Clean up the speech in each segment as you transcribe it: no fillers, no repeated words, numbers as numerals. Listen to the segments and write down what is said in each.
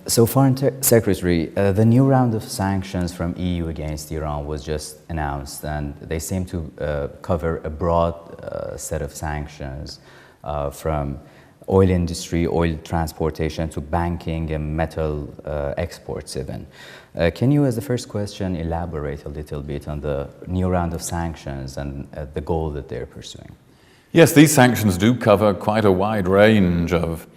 So, Foreign Secretary, the new round of sanctions from EU against Iran was just announced, and they seem to cover a broad set of sanctions from oil industry, oil transportation, to banking and metal exports even. Can you, as the first question, elaborate a little bit on the new round of sanctions and the goal that they're pursuing? Yes, these sanctions do cover quite a wide range of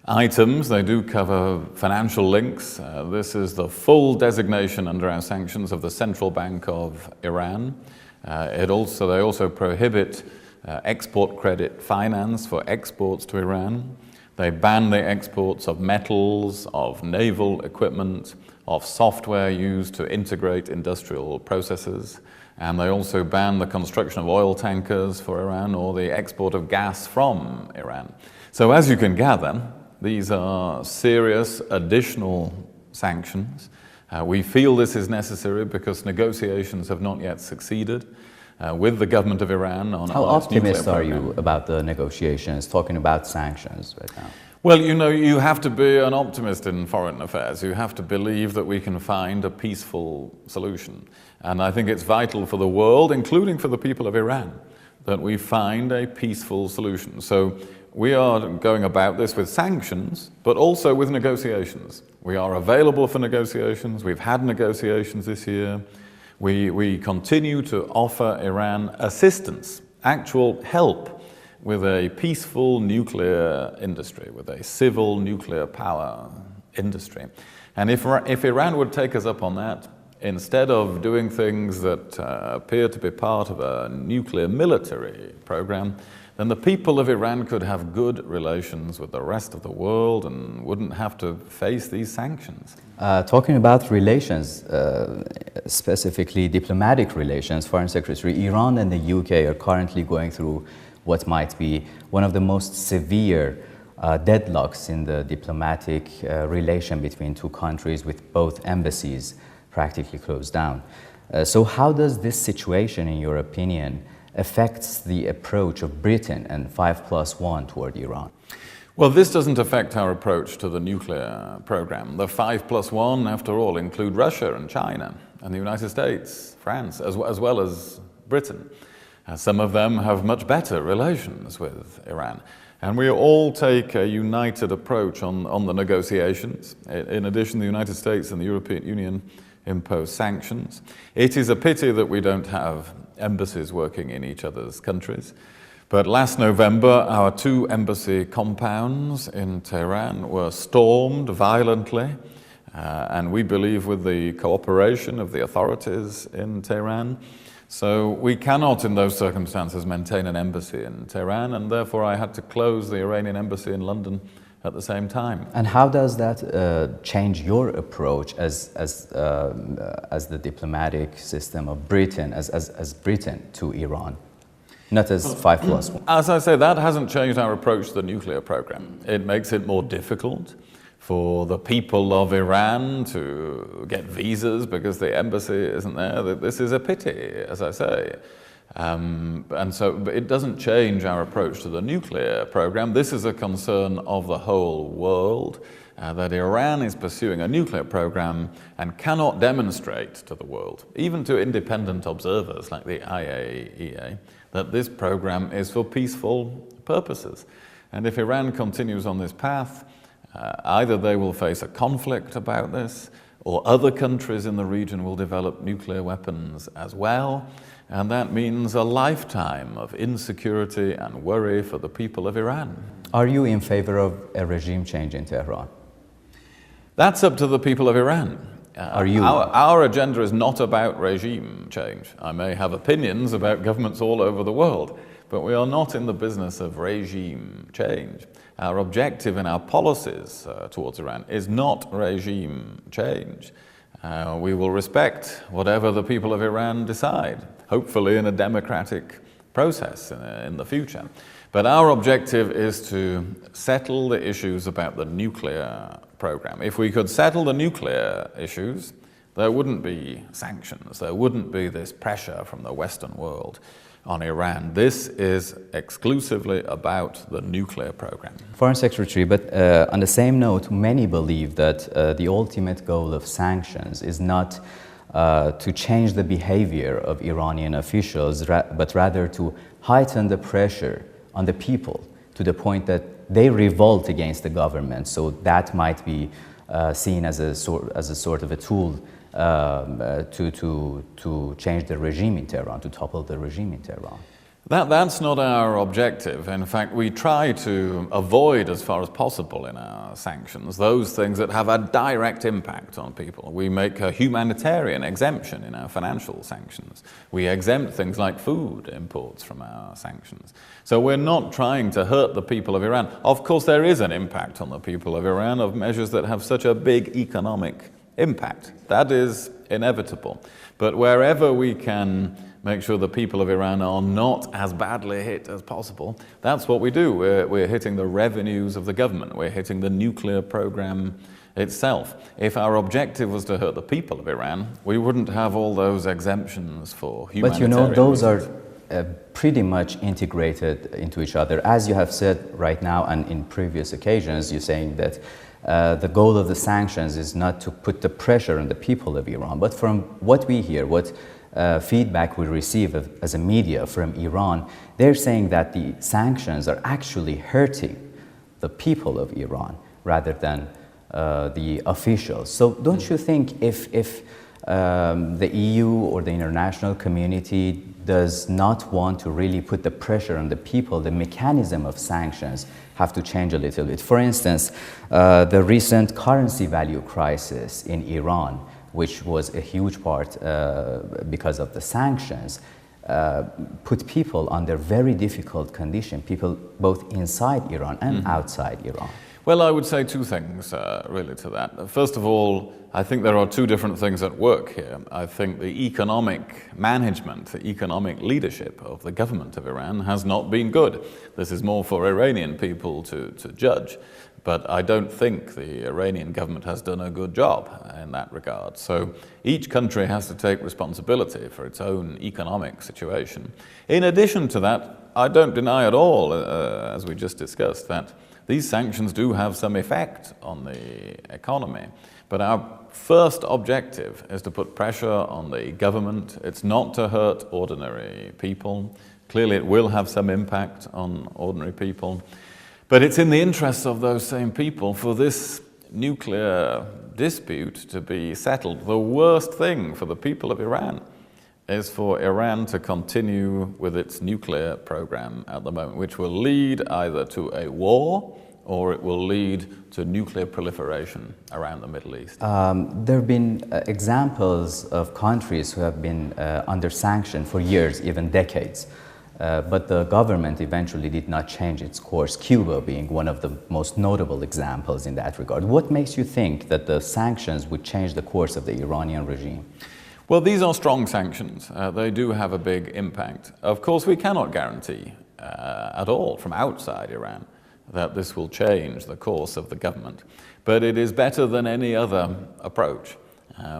items. They do cover financial links. This is the full designation under our sanctions of the Central Bank of Iran. They also prohibit export credit finance for exports to Iran. They ban the exports of metals, of naval equipment, of software used to integrate industrial processes. And they also ban the construction of oil tankers for Iran or the export of gas from Iran. So as you can gather, these are serious additional sanctions. We feel this is necessary because negotiations have not yet succeeded with the government of Iran on How its nuclear optimistic are program. you about the negotiations, talking about sanctions right now? Well, you know, you have to be an optimist in foreign affairs. You have to believe that we can find a peaceful solution. And I think it's vital for the world, including for the people of Iran, that we find a peaceful solution. So we are going about this with sanctions, but also with negotiations. We are available for negotiations. We've had negotiations this year. We continue to offer Iran assistance, actual help, with a peaceful nuclear industry, with a civil nuclear power industry. And if Iran would take us up on that, instead of doing things that appear to be part of a nuclear military program, then the people of Iran could have good relations with the rest of the world and wouldn't have to face these sanctions. Talking about relations, specifically diplomatic relations, Foreign Secretary, Iran and the UK are currently going through what might be one of the most severe deadlocks in the diplomatic relation between two countries, with both embassies practically closed down. So how does this situation, in your opinion, affects the approach of Britain and 5+1 toward Iran? Well, this doesn't affect our approach to the nuclear program. The 5+1, after all, include Russia and China and the United States, France, as well as Britain. Some of them have much better relations with Iran. And we all take a united approach on the negotiations. In addition, the United States and the European Union impose sanctions. It is a pity that we don't have embassies working in each other's countries. But last November, our two embassy compounds in Tehran were stormed violently, and we believe with the cooperation of the authorities in Tehran. So we cannot, in those circumstances, maintain an embassy in Tehran, and therefore I had to close the Iranian embassy in London at the same time. And how does that change your approach as the diplomatic system of Britain, as Britain to Iran, not as 5+1? As I say, that hasn't changed our approach to the nuclear program. It makes it more difficult for the people of Iran to get visas because the embassy isn't there. This is a pity, as I say. And so it doesn't change our approach to the nuclear program. This is a concern of the whole world, that Iran is pursuing a nuclear program and cannot demonstrate to the world, even to independent observers like the IAEA, that this program is for peaceful purposes. And if Iran continues on this path, either they will face a conflict about this, or other countries in the region will develop nuclear weapons as well. And that means a lifetime of insecurity and worry for the people of Iran. Are you in favor of a regime change in Tehran? That's up to the people of Iran. Are you? Our agenda is not about regime change. I may have opinions about governments all over the world, but we are not in the business of regime change. Our objective in our policies towards Iran is not regime change. We will respect whatever the people of Iran decide, hopefully in a democratic process in the future. But our objective is to settle the issues about the nuclear program. If we could settle the nuclear issues, there wouldn't be sanctions, there wouldn't be this pressure from the Western world on Iran. This is exclusively about the nuclear program. Foreign Secretary, but on the same note, many believe that the ultimate goal of sanctions is not to change the behavior of Iranian officials, but rather to heighten the pressure on the people to the point that they revolt against the government. So that might be seen as a sort of a tool to change the regime in Tehran, to topple the regime in Tehran. That's not our objective. In fact, we try to avoid as far as possible in our sanctions those things that have a direct impact on people. We make a humanitarian exemption in our financial sanctions. We exempt things like food imports from our sanctions. So we're not trying to hurt the people of Iran. Of course, there is an impact on the people of Iran of measures that have such a big economic impact. That is inevitable. But wherever we can make sure the people of Iran are not as badly hit as possible, that's what we do. We're hitting the revenues of the government. We're hitting the nuclear program itself. If our objective was to hurt the people of Iran, we wouldn't have all those exemptions for humanitarian But those reasons. are pretty much integrated into each other. As you have said right now and in previous occasions, you're saying that the goal of the sanctions is not to put the pressure on the people of Iran. But from what we hear, what feedback we receive as a media from Iran, they're saying that the sanctions are actually hurting the people of Iran rather than the officials. So don't you think if the EU or the international community does not want to really put the pressure on the people, the mechanism of sanctions have to change a little bit? For instance, the recent currency value crisis in Iran, which was a huge part because of the sanctions, put people under very difficult condition, people both inside Iran and outside Iran. Well, I would say two things really to that. First of all, I think there are two different things at work here. I think the economic management, the economic leadership of the government of Iran has not been good. This is more for Iranian people to judge. But I don't think the Iranian government has done a good job in that regard. So each country has to take responsibility for its own economic situation. In addition to that, I don't deny at all, as we just discussed, that these sanctions do have some effect on the economy. But our first objective is to put pressure on the government. It's not to hurt ordinary people. Clearly, it will have some impact on ordinary people. But it's in the interests of those same people for this nuclear dispute to be settled. The worst thing for the people of Iran is for Iran to continue with its nuclear program at the moment, which will lead either to a war or it will lead to nuclear proliferation around the Middle East. There have been examples of countries who have been under sanction for years, even decades. But the government eventually did not change its course, Cuba being one of the most notable examples in that regard. What makes you think that the sanctions would change the course of the Iranian regime? Well, these are strong sanctions. They do have a big impact. Of course, we cannot guarantee at all from outside Iran that this will change the course of the government. But it is better than any other approach.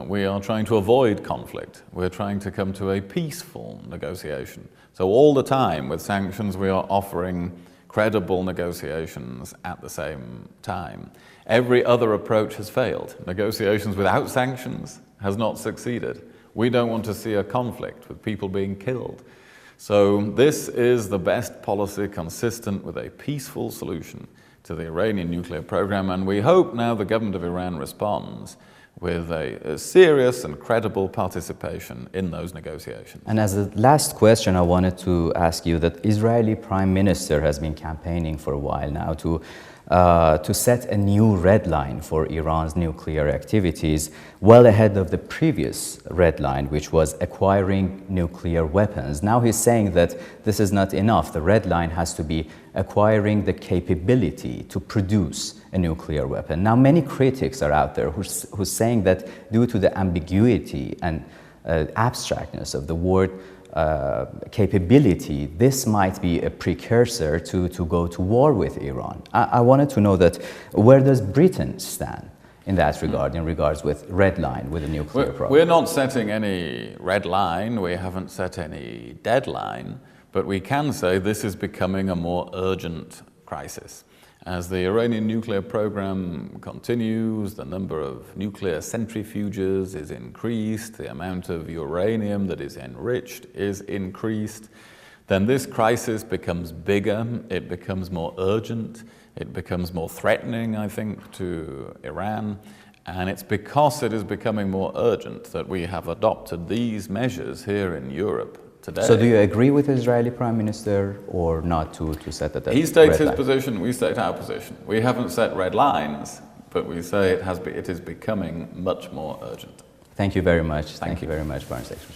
We are trying to avoid conflict. We're trying to come to a peaceful negotiation. So all the time with sanctions, we are offering credible negotiations at the same time. Every other approach has failed. Negotiations without sanctions has not succeeded. We don't want to see a conflict with people being killed. So this is the best policy consistent with a peaceful solution to the Iranian nuclear program, and we hope now the government of Iran responds with a serious and credible participation in those negotiations. And as a last question, I wanted to ask you that Israeli Prime Minister has been campaigning for a while now to set a new red line for Iran's nuclear activities, well ahead of the previous red line, which was acquiring nuclear weapons. Now he's saying that this is not enough. The red line has to be acquiring the capability to produce a nuclear weapon. Now many critics are out there who's saying that due to the ambiguity and abstractness of the word capability, this might be a precursor to go to war with Iran. I wanted to know that where does Britain stand in that regard, in regards with red line with the nuclear program? We're not setting any red line, we haven't set any deadline, but we can say this is becoming a more urgent crisis. As the Iranian nuclear program continues, the number of nuclear centrifuges is increased, the amount of uranium that is enriched is increased, then this crisis becomes bigger, it becomes more urgent, it becomes more threatening, I think, to Iran. And it's because it is becoming more urgent that we have adopted these measures here in Europe today. So do you agree with the Israeli Prime Minister or not to set that He states his line? position, we state our position. We haven't set red lines, but we say it is becoming much more urgent. Thank you very much. Thank you very much, Foreign Secretary.